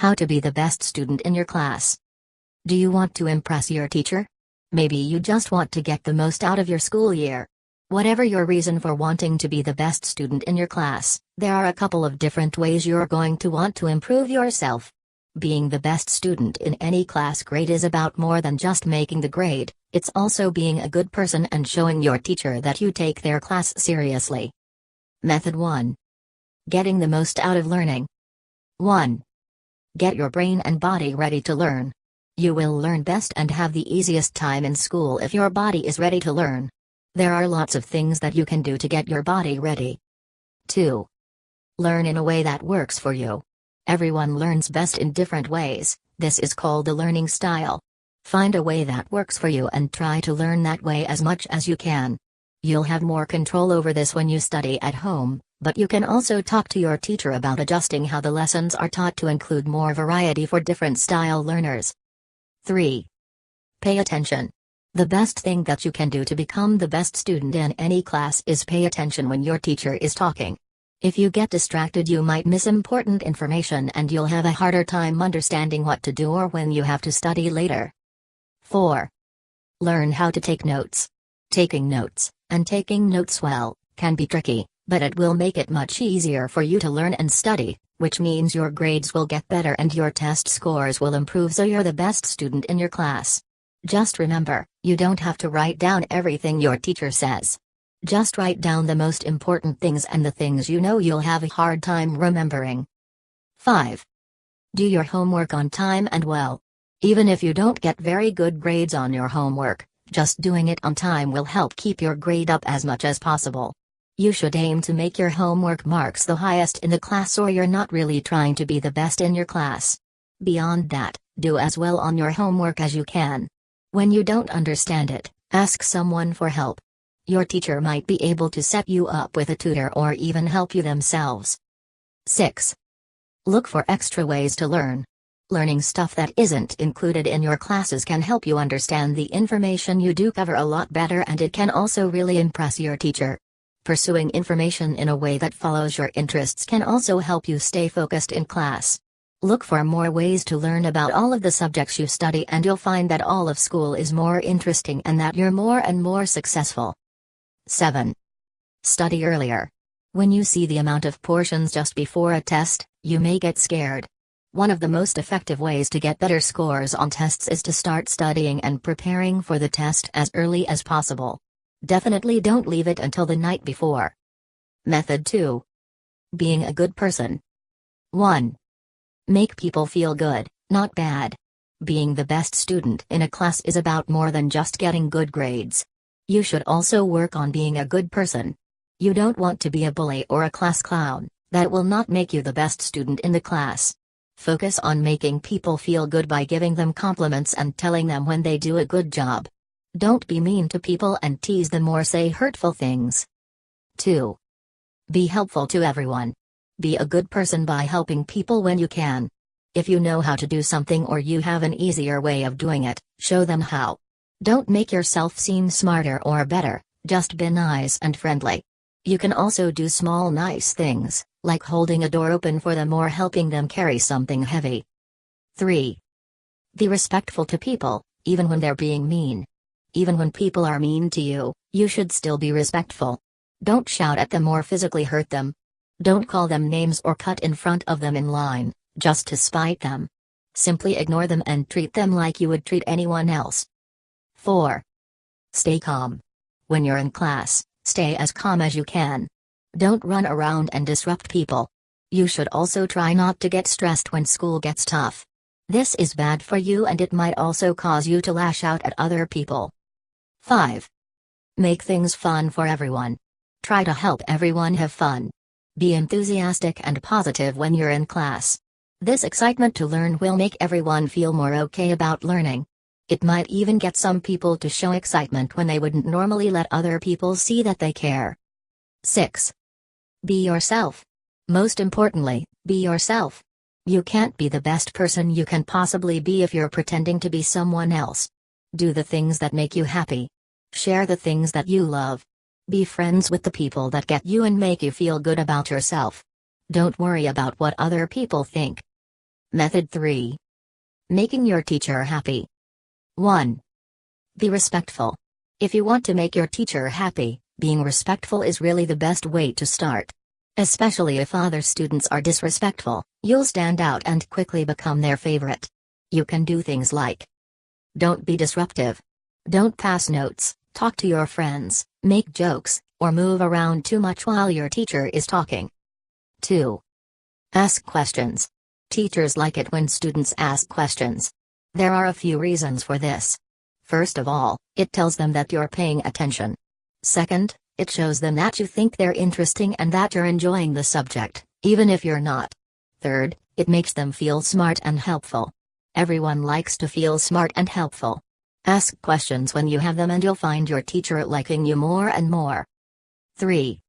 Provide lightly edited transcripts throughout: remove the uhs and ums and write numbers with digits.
How to be the best student in your class. Do you want to impress your teacher? Maybe you just want to get the most out of your school year. Whatever your reason for wanting to be the best student in your class, there are a couple of different ways you're going to want to improve yourself. Being the best student in any class grade is about more than just making the grade, it's also being a good person and showing your teacher that you take their class seriously. Method 1. Getting the most out of learning. 1. Get your brain and body ready to learn. You will learn best and have the easiest time in school if your body is ready to learn. There are lots of things that you can do to get your body ready. 2. Learn in a way that works for you. Everyone learns best in different ways, this is called the learning style. Find a way that works for you and try to learn that way as much as you can. You'll have more control over this when you study at home, but you can also talk to your teacher about adjusting how the lessons are taught to include more variety for different style learners. 3. Pay attention. The best thing that you can do to become the best student in any class is pay attention when your teacher is talking. If you get distracted, you might miss important information and you'll have a harder time understanding what to do or when you have to study later. 4. Learn how to take notes. Taking notes, and taking notes well, can be tricky, but it will make it much easier for you to learn and study, which means your grades will get better and your test scores will improve so you're the best student in your class. Just remember, you don't have to write down everything your teacher says. Just write down the most important things and the things you know you'll have a hard time remembering. 5. Do your homework on time and well. Even if you don't get very good grades on your homework, just doing it on time will help keep your grade up as much as possible. You should aim to make your homework marks the highest in the class or you're not really trying to be the best in your class. Beyond that, do as well on your homework as you can. When you don't understand it, ask someone for help. Your teacher might be able to set you up with a tutor or even help you themselves. 6. Look for extra ways to learn. Learning stuff that isn't included in your classes can help you understand the information you do cover a lot better, and it can also really impress your teacher. Pursuing information in a way that follows your interests can also help you stay focused in class. Look for more ways to learn about all of the subjects you study and you'll find that all of school is more interesting and that you're more and more successful. 7. Study earlier. When you see the amount of portions just before a test, you may get scared. One of the most effective ways to get better scores on tests is to start studying and preparing for the test as early as possible. Definitely don't leave it until the night before. Method 2. Being a good person. 1. Make people feel good, not bad. Being the best student in a class is about more than just getting good grades. You should also work on being a good person. You don't want to be a bully or a class clown, that will not make you the best student in the class. Focus on making people feel good by giving them compliments and telling them when they do a good job. Don't be mean to people and tease them or say hurtful things. 2. Be helpful to everyone. Be a good person by helping people when you can. If you know how to do something or you have an easier way of doing it, show them how. Don't make yourself seem smarter or better, just be nice and friendly. You can also do small nice things, like holding a door open for them or helping them carry something heavy. 3. Be respectful to people, even when they're being mean. Even when people are mean to you, you should still be respectful. Don't shout at them or physically hurt them. Don't call them names or cut in front of them in line, just to spite them. Simply ignore them and treat them like you would treat anyone else. 4. Stay calm. When you're in class, stay as calm as you can. Don't run around and disrupt people. You should also try not to get stressed when school gets tough. This is bad for you and it might also cause you to lash out at other people. 5. Make things fun for everyone. Try to help everyone have fun. Be enthusiastic and positive when you're in class. This excitement to learn will make everyone feel more okay about learning. It might even get some people to show excitement when they wouldn't normally let other people see that they care. 6. Be yourself. Most importantly, be yourself. You can't be the best person you can possibly be if you're pretending to be someone else. Do the things that make you happy. Share the things that you love. Be friends with the people that get you and make you feel good about yourself. Don't worry about what other people think. Method 3. Making your teacher happy. 1. Be respectful. If you want to make your teacher happy, being respectful is really the best way to start. Especially if other students are disrespectful, you'll stand out and quickly become their favorite. You can do things like: don't be disruptive. Don't pass notes, talk to your friends, make jokes, or move around too much while your teacher is talking. 2. Ask questions. Teachers like it when students ask questions. There are a few reasons for this. First of all, it tells them that you're paying attention. Second, it shows them that you think they're interesting and that you're enjoying the subject, even if you're not. Third, it makes them feel smart and helpful. Everyone likes to feel smart and helpful. Ask questions when you have them and you'll find your teacher liking you more and more. 3.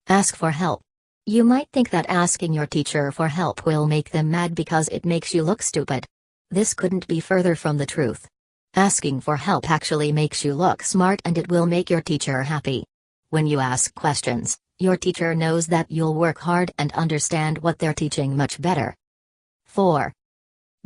Ask for help. You might think that asking your teacher for help will make them mad because it makes you look stupid. This couldn't be further from the truth. Asking for help actually makes you look smart and it will make your teacher happy. When you ask questions, your teacher knows that you'll work hard and understand what they're teaching much better. 4.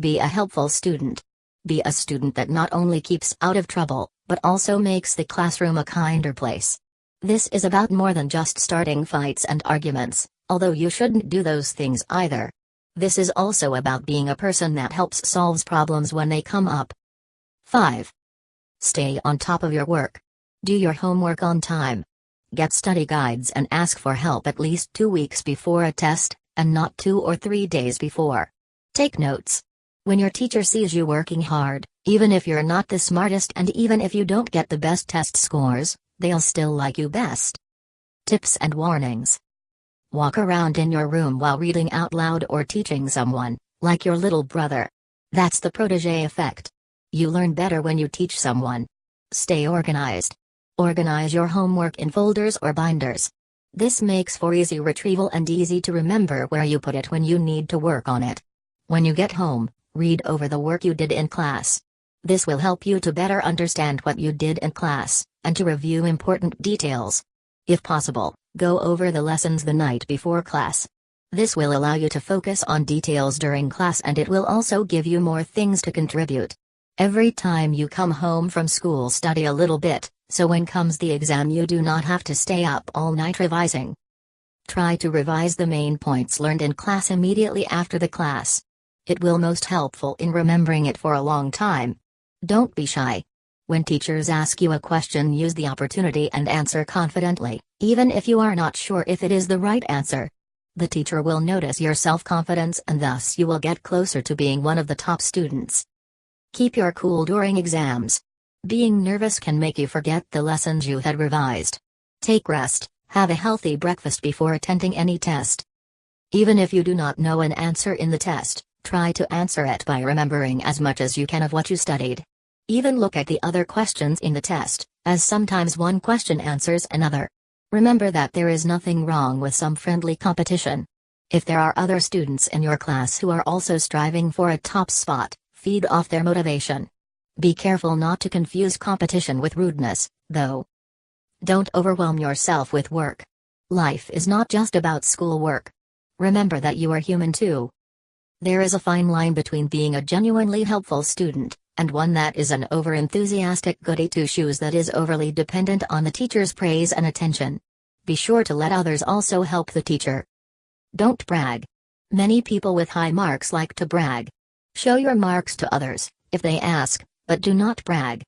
Be a helpful student. Be a student that not only keeps out of trouble, but also makes the classroom a kinder place. This is about more than just starting fights and arguments, although you shouldn't do those things either. This is also about being a person that helps solve problems when they come up. 5. Stay on top of your work. Do your homework on time. Get study guides and ask for help at least 2 weeks before a test, and not 2 or 3 days before. Take notes. When your teacher sees you working hard, even if you're not the smartest and even if you don't get the best test scores, they'll still like you best. Tips and warnings. Walk around in your room while reading out loud or teaching someone, like your little brother. That's the protege effect. You learn better when you teach someone. Stay organized. Organize your homework in folders or binders. This makes for easy retrieval and easy to remember where you put it when you need to work on it. When you get home, read over the work you did in class. This will help you to better understand what you did in class, and to review important details. If possible, go over the lessons the night before class. This will allow you to focus on details during class and it will also give you more things to contribute. Every time you come home from school, study a little bit, so when comes the exam you do not have to stay up all night revising. Try to revise the main points learned in class immediately after the class. It will most helpful in remembering it for a long time. Don't be shy. When teachers ask you a question, use the opportunity and answer confidently, even if you are not sure if it is the right answer. The teacher will notice your self-confidence and thus you will get closer to being one of the top students. Keep your cool during exams. Being nervous can make you forget the lessons you had revised. Take rest, have a healthy breakfast before attending any test. Even if you do not know an answer in the test, try to answer it by remembering as much as you can of what you studied. Even look at the other questions in the test, as sometimes one question answers another. Remember that there is nothing wrong with some friendly competition. If there are other students in your class who are also striving for a top spot, feed off their motivation. Be careful not to confuse competition with rudeness, though. Don't overwhelm yourself with work. Life is not just about schoolwork. Remember that you are human too. There is a fine line between being a genuinely helpful student, and one that is an over-enthusiastic goody-two-shoes that is overly dependent on the teacher's praise and attention. Be sure to let others also help the teacher. Don't brag. Many people with high marks like to brag. Show your marks to others, if they ask, but do not brag.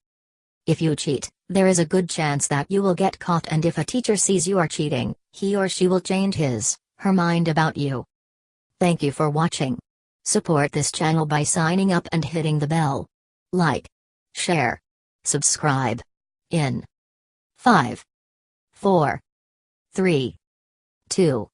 If you cheat, there is a good chance that you will get caught, and if a teacher sees you are cheating, he or she will change her mind about you. Thank you for watching. Support this channel by signing up and hitting the bell. Like, share, subscribe. In 5, 4, 3, 2,